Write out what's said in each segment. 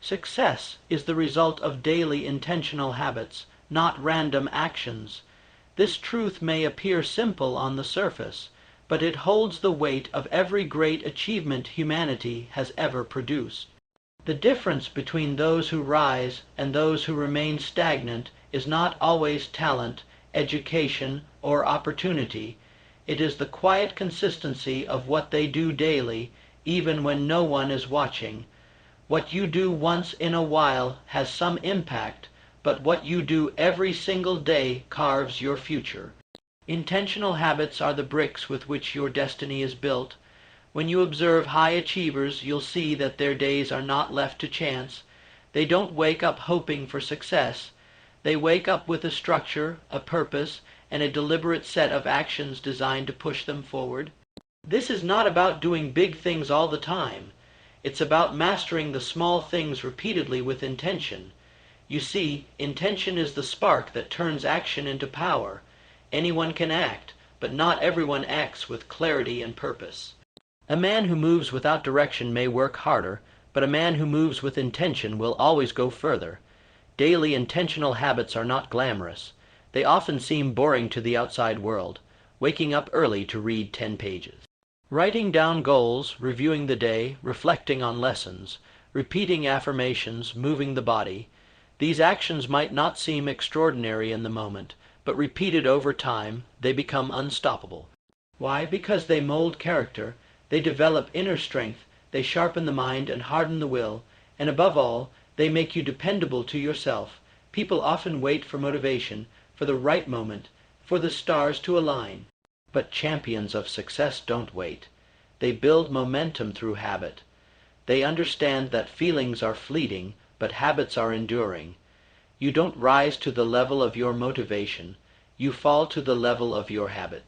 Success is the result of daily intentional habits, not random actions. This truth may appear simple on the surface, but it holds the weight of every great achievement humanity has ever produced. The difference between those who rise and those who remain stagnant is not always talent, education, or opportunity. It is the quiet consistency of what they do daily, even when no one is watching. What you do once in a while has some impact, but what you do every single day carves your future. Intentional habits are the bricks with which your destiny is built. When you observe high achievers, you'll see that their days are not left to chance. They don't wake up hoping for success. They wake up with a structure, a purpose, and a deliberate set of actions designed to push them forward. This is not about doing big things all the time. It's about mastering the small things repeatedly with intention. You see, intention is the spark that turns action into power. Anyone can act, but not everyone acts with clarity and purpose. A man who moves without direction may work harder, but a man who moves with intention will always go further. Daily intentional habits are not glamorous. They often seem boring to the outside world, waking up early to read 10 pages. Writing down goals, reviewing the day, reflecting on lessons, repeating affirmations, moving the body. These actions might not seem extraordinary in the moment, but repeated over time, they become unstoppable. Why? Because they mold character, they develop inner strength, they sharpen the mind and harden the will, and above all, they make you dependable to yourself. People often wait for motivation, for the right moment, for the stars to align. But champions of success don't wait. They build momentum through habit. They understand that feelings are fleeting, but habits are enduring. You don't rise to the level of your motivation. You fall to the level of your habits.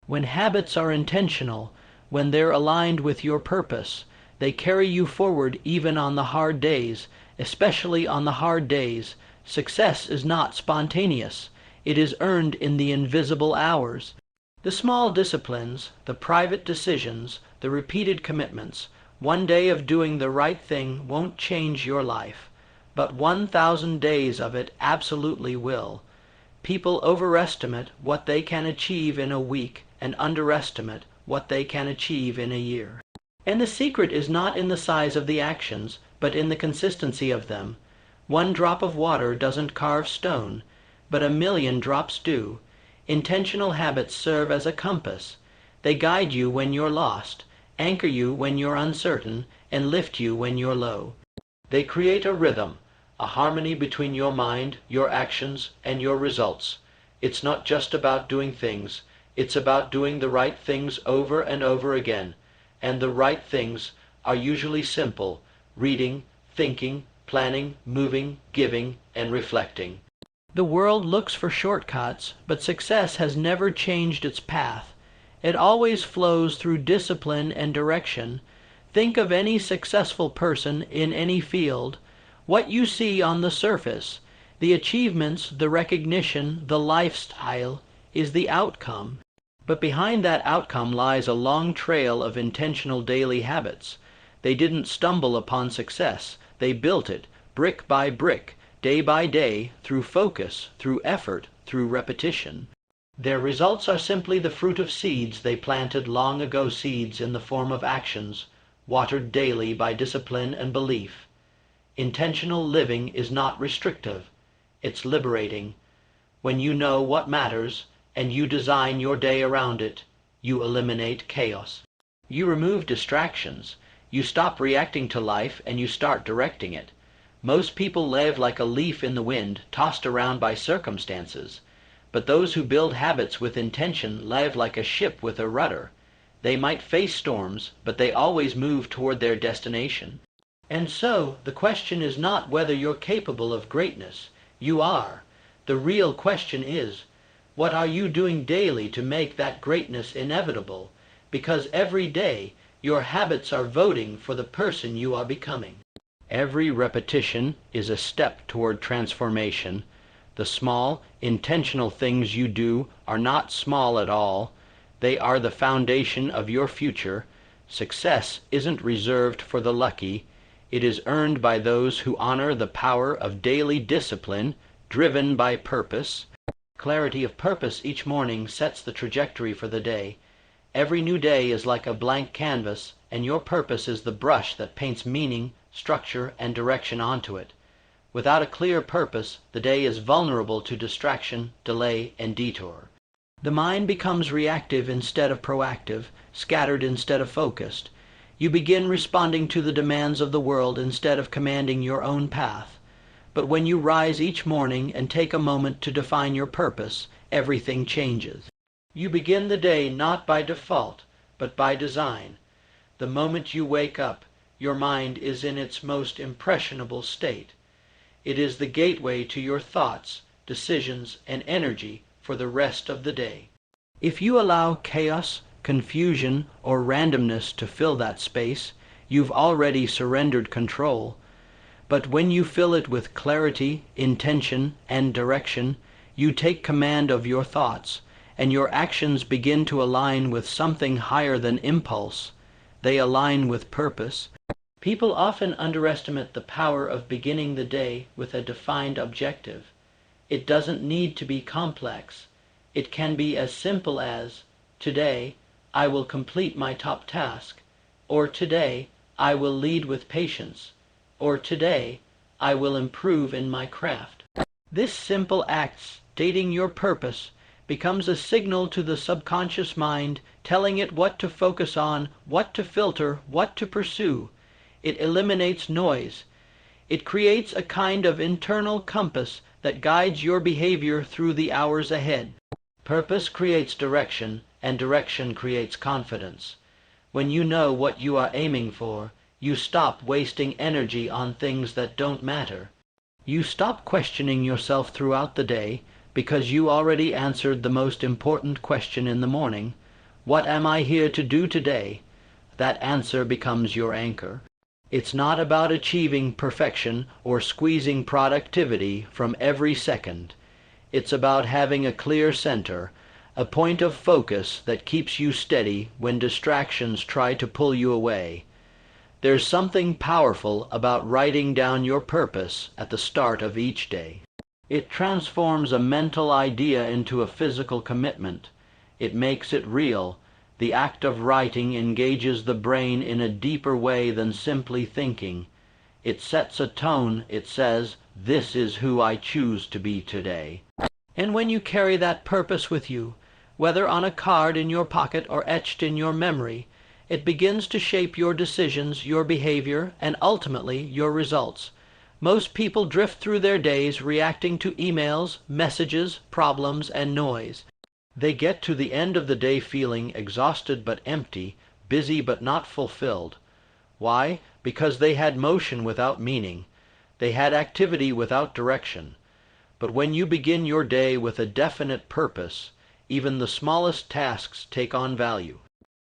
When habits are intentional, when they're aligned with your purpose, they carry you forward even on the hard days. Especially on the hard days, success is not spontaneous. It is earned in the invisible hours. The small disciplines, the private decisions, the repeated commitments, one day of doing the right thing won't change your life, but 1,000 days of it absolutely will. People overestimate what they can achieve in a week and underestimate what they can achieve in a year. And the secret is not in the size of the actions, but in the consistency of them. One drop of water doesn't carve stone, but 1,000,000 drops do. Intentional habits serve as a compass. They guide you when you're lost, anchor you when you're uncertain, and lift you when you're low. They create a rhythm, a harmony between your mind, your actions, and your results. It's not just about doing things. It's about doing the right things over and over again. And the right things are usually simple: reading, thinking, planning, moving, giving, and reflecting. The world looks for shortcuts, but success has never changed its path. It always flows through discipline and direction. Think of any successful person in any field. What you see on the surface, the achievements, the recognition, the lifestyle, is the outcome. But behind that outcome lies a long trail of intentional daily habits. They didn't stumble upon success. They built it, brick by brick, day by day, through focus, through effort, through repetition. Their results are simply the fruit of seeds they planted long ago, seeds in the form of actions, watered daily by discipline and belief. Intentional living is not restrictive. It's liberating. When you know what matters, and you design your day around it, you eliminate chaos. You remove distractions. You stop reacting to life and you start directing it. Most people live like a leaf in the wind, tossed around by circumstances. But those who build habits with intention live like a ship with a rudder. They might face storms, but they always move toward their destination. And so, the question is not whether you're capable of greatness. You are. The real question is, what are you doing daily to make that greatness inevitable? Because every day, your habits are voting for the person you are becoming. Every repetition is a step toward transformation. The small, intentional things you do are not small at all. They are the foundation of your future. Success isn't reserved for the lucky. It is earned by those who honor the power of daily discipline, driven by purpose. Clarity of purpose each morning sets the trajectory for the day. Every new day is like a blank canvas, and your purpose is the brush that paints meaning, structure, and direction onto it. Without a clear purpose, the day is vulnerable to distraction, delay, and detour. The mind becomes reactive instead of proactive, scattered instead of focused. You begin responding to the demands of the world instead of commanding your own path. But when you rise each morning and take a moment to define your purpose, everything changes. You begin the day not by default, but by design. The moment you wake up, your mind is in its most impressionable state. It is the gateway to your thoughts, decisions, and energy for the rest of the day. If you allow chaos, confusion, or randomness to fill that space, you've already surrendered control. But when you fill it with clarity, intention, and direction, you take command of your thoughts, and your actions begin to align with something higher than impulse. They align with purpose. People often underestimate the power of beginning the day with a defined objective. It doesn't need to be complex. It can be as simple as, today, I will complete my top task, or today, I will lead with patience, or today, I will improve in my craft. This simple act, stating your purpose, becomes a signal to the subconscious mind, telling it what to focus on, what to filter, what to pursue. It eliminates noise. It creates a kind of internal compass that guides your behavior through the hours ahead. Purpose creates direction, and direction creates confidence. When you know what you are aiming for, you stop wasting energy on things that don't matter. You stop questioning yourself throughout the day because you already answered the most important question in the morning. What am I here to do today? That answer becomes your anchor. It's not about achieving perfection or squeezing productivity from every second. It's about having a clear center, a point of focus that keeps you steady when distractions try to pull you away. There's something powerful about writing down your purpose at the start of each day. It transforms a mental idea into a physical commitment. It makes it real. The act of writing engages the brain in a deeper way than simply thinking. It sets a tone. It says, "This is who I choose to be today." And when you carry that purpose with you, whether on a card in your pocket or etched in your memory, it begins to shape your decisions, your behavior, and ultimately your results. Most people drift through their days reacting to emails, messages, problems, and noise. They get to the end of the day feeling exhausted but empty, busy but not fulfilled. Why? Because they had motion without meaning. They had activity without direction. But when you begin your day with a definite purpose, even the smallest tasks take on value.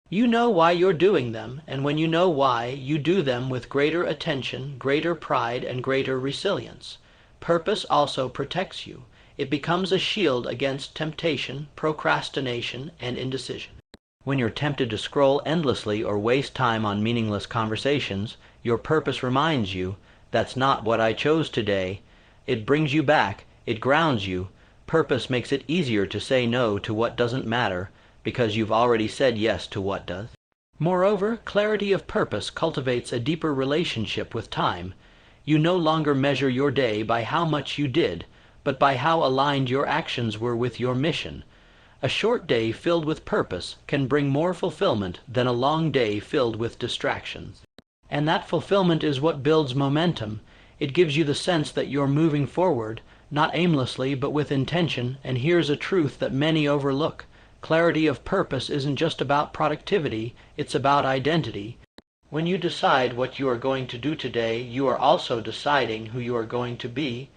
You know why you're doing them, and when you know why, you do them with greater attention, greater pride, and greater resilience. Purpose also protects you. It becomes a shield against temptation, procrastination, and indecision. When you're tempted to scroll endlessly or waste time on meaningless conversations, your purpose reminds you, "That's not what I chose today." It brings you back. It grounds you. Purpose makes it easier to say no to what doesn't matter, because you've already said yes to what does. Moreover, clarity of purpose cultivates a deeper relationship with time. You no longer measure your day by how much you did, but by how aligned your actions were with your mission. A short day filled with purpose can bring more fulfillment than a long day filled with distractions. And that fulfillment is what builds momentum. It gives you the sense that you're moving forward, not aimlessly but with intention, and here's a truth that many overlook. Clarity of purpose isn't just about productivity, it's about identity. When you decide what you are going to do today, you are also deciding who you are going to be.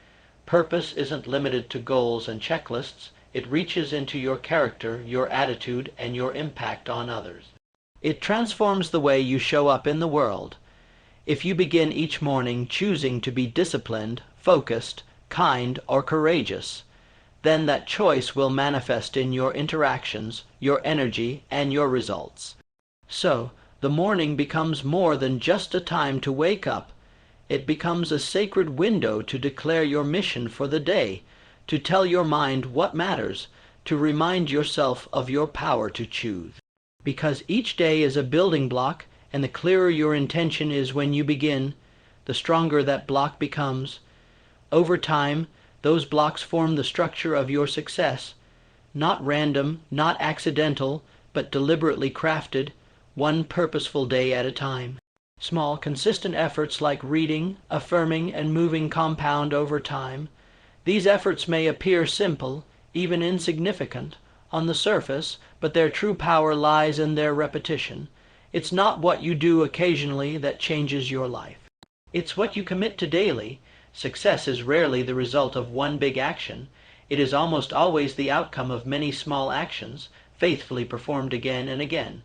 Purpose isn't limited to goals and checklists. It reaches into your character, your attitude, and your impact on others. It transforms the way you show up in the world. If you begin each morning choosing to be disciplined, focused, kind, or courageous, then that choice will manifest in your interactions, your energy, and your results. So, the morning becomes more than just a time to wake up. It becomes a sacred window to declare your mission for the day, to tell your mind what matters, to remind yourself of your power to choose. Because each day is a building block, and the clearer your intention is when you begin, the stronger that block becomes. Over time, those blocks form the structure of your success, not random, not accidental, but deliberately crafted, one purposeful day at a time. Small, consistent efforts like reading, affirming, and moving compound over time. These efforts may appear simple, even insignificant, on the surface, but their true power lies in their repetition. It's not what you do occasionally that changes your life. It's what you commit to daily. Success is rarely the result of one big action. It is almost always the outcome of many small actions, faithfully performed again and again.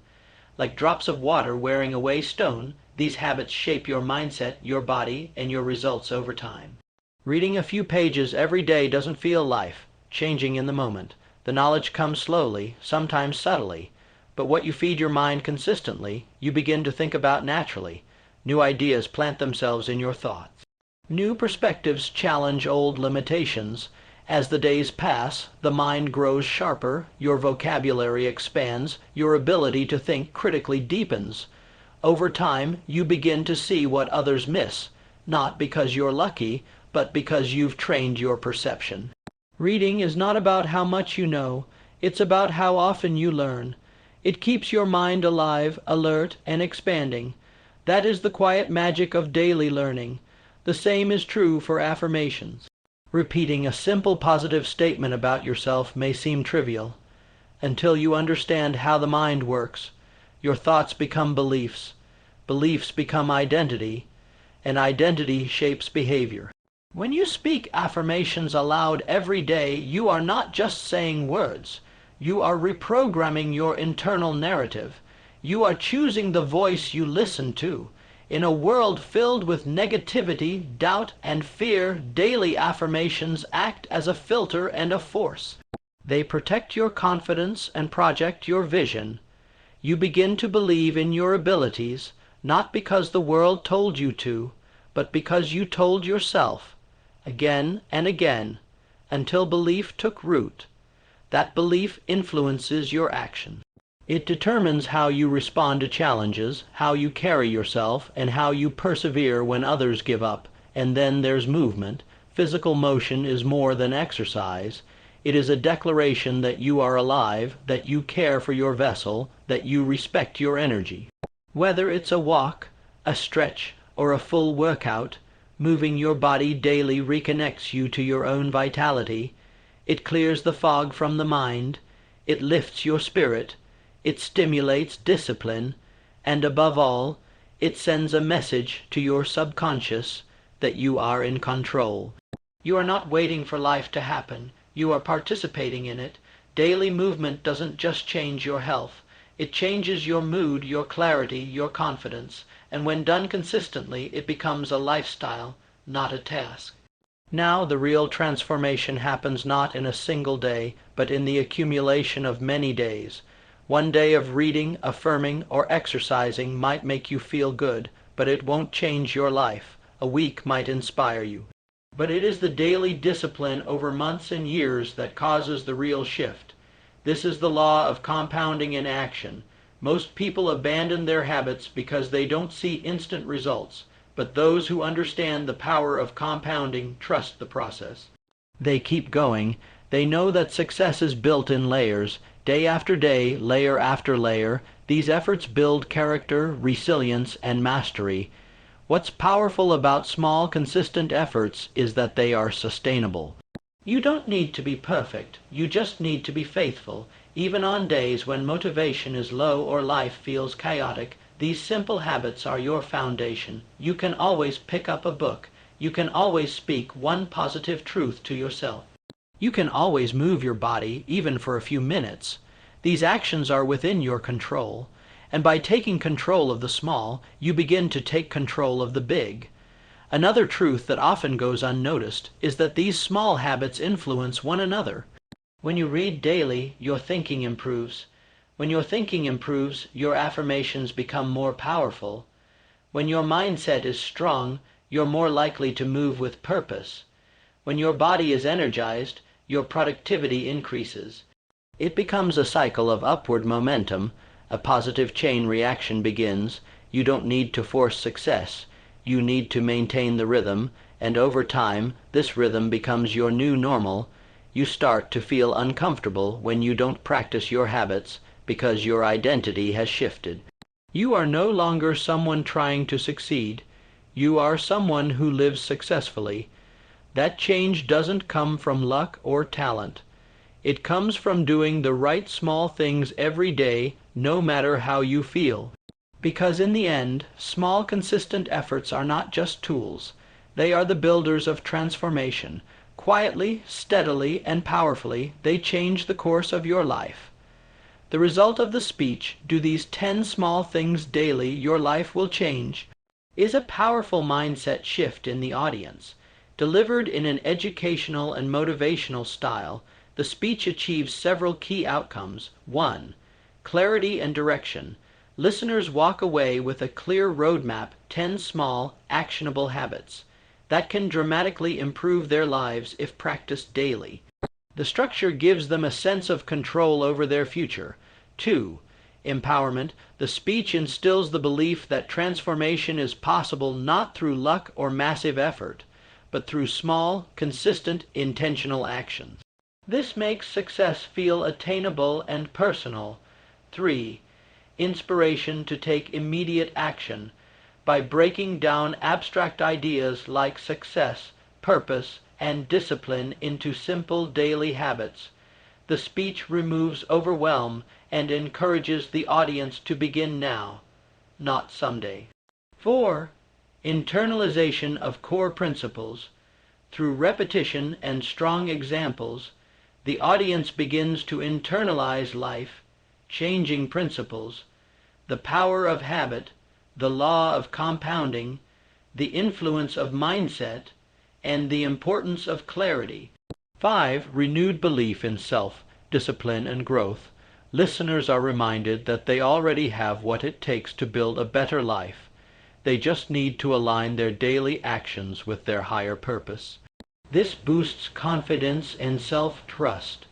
Like drops of water wearing away stone, these habits shape your mindset, your body, and your results over time. Reading a few pages every day doesn't feel life-changing in the moment. The knowledge comes slowly, sometimes subtly, but what you feed your mind consistently, you begin to think about naturally. New ideas plant themselves in your thoughts. New perspectives challenge old limitations. As the days pass, the mind grows sharper, your vocabulary expands, your ability to think critically deepens. Over time, you begin to see what others miss, not because you're lucky, but because you've trained your perception. Reading is not about how much you know, it's about how often you learn. It keeps your mind alive, alert, and expanding. That is the quiet magic of daily learning. The same is true for affirmations. Repeating a simple positive statement about yourself may seem trivial. Until you understand how the mind works, your thoughts become beliefs, beliefs become identity, and identity shapes behavior. When you speak affirmations aloud every day, you are not just saying words. You are reprogramming your internal narrative. You are choosing the voice you listen to. In a world filled with negativity, doubt, and fear, daily affirmations act as a filter and a force. They protect your confidence and project your vision. You begin to believe in your abilities, not because the world told you to, but because you told yourself, again and again, until belief took root. That belief influences your action. It determines how you respond to challenges, how you carry yourself, and how you persevere when others give up. And then there's movement. Physical motion is more than exercise. It is a declaration that you are alive, that you care for your vessel, that you respect your energy. Whether it's a walk, a stretch, or a full workout, moving your body daily reconnects you to your own vitality. It clears the fog from the mind. It lifts your spirit. It stimulates discipline, and above all, it sends a message to your subconscious that you are in control. You are not waiting for life to happen. You are participating in it. Daily movement doesn't just change your health. It changes your mood, your clarity, your confidence, and when done consistently, it becomes a lifestyle, not a task. Now the real transformation happens not in a single day, but in the accumulation of many days. One day of reading, affirming, or exercising might make you feel good, but it won't change your life. A week might inspire you. But it is the daily discipline over months and years that causes the real shift. This is the law of compounding in action. Most people abandon their habits because they don't see instant results, but those who understand the power of compounding trust the process. They keep going. They know that success is built in layers. Day after day, layer after layer, these efforts build character, resilience, and mastery. What's powerful about small, consistent efforts is that they are sustainable. You don't need to be perfect. You just need to be faithful. Even on days when motivation is low or life feels chaotic, these simple habits are your foundation. You can always pick up a book. You can always speak one positive truth to yourself. You can always move your body, even for a few minutes. These actions are within your control, and by taking control of the small, you begin to take control of the big. Another truth that often goes unnoticed is that these small habits influence one another. When you read daily, your thinking improves. When your thinking improves, your affirmations become more powerful. When your mindset is strong, you're more likely to move with purpose. When your body is energized, your productivity increases. It becomes a cycle of upward momentum. A positive chain reaction begins. You don't need to force success. You need to maintain the rhythm, and over time, this rhythm becomes your new normal. You start to feel uncomfortable when you don't practice your habits because your identity has shifted. You are no longer someone trying to succeed. You are someone who lives successfully. That change doesn't come from luck or talent. It comes from doing the right small things every day, no matter how you feel. Because in the end, small consistent efforts are not just tools. They are the builders of transformation. Quietly, steadily, and powerfully, they change the course of your life. The result of the speech, "Do these 10 small things daily, your life will change," is a powerful mindset shift in the audience. Delivered in an educational and motivational style, the speech achieves several key outcomes. 1. Clarity and direction. Listeners walk away with a clear roadmap, 10 small, actionable habits, that can dramatically improve their lives if practiced daily. The structure gives them a sense of control over their future. 2. Empowerment. The speech instills the belief that transformation is possible not through luck or massive effort, but through small, consistent, intentional actions. This makes success feel attainable and personal. 3. Inspiration to take immediate action. By breaking down abstract ideas like success, purpose, and discipline into simple daily habits, the speech removes overwhelm and encourages the audience to begin now, not someday. 4. Internalization of core principles. Through repetition and strong examples, the audience begins to internalize life, changing principles, the power of habit, the law of compounding, the influence of mindset, and the importance of clarity. 5. Renewed belief in self, discipline, and growth. Listeners are reminded that they already have what it takes to build a better life. They just need to align their daily actions with their higher purpose. This boosts confidence and self-trust.